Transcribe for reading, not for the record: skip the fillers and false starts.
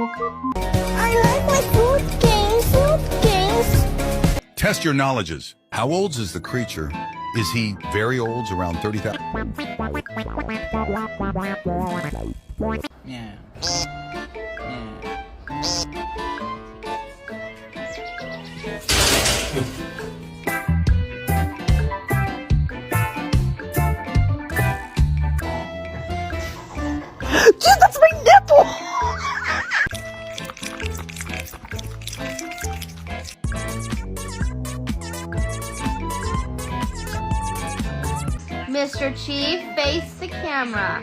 I like my suitcase. Test your knowledges. How old is the creature? Is he very old, around 30,000? Yeah. Dude, that's my nipple! Mr. Chief, face the camera.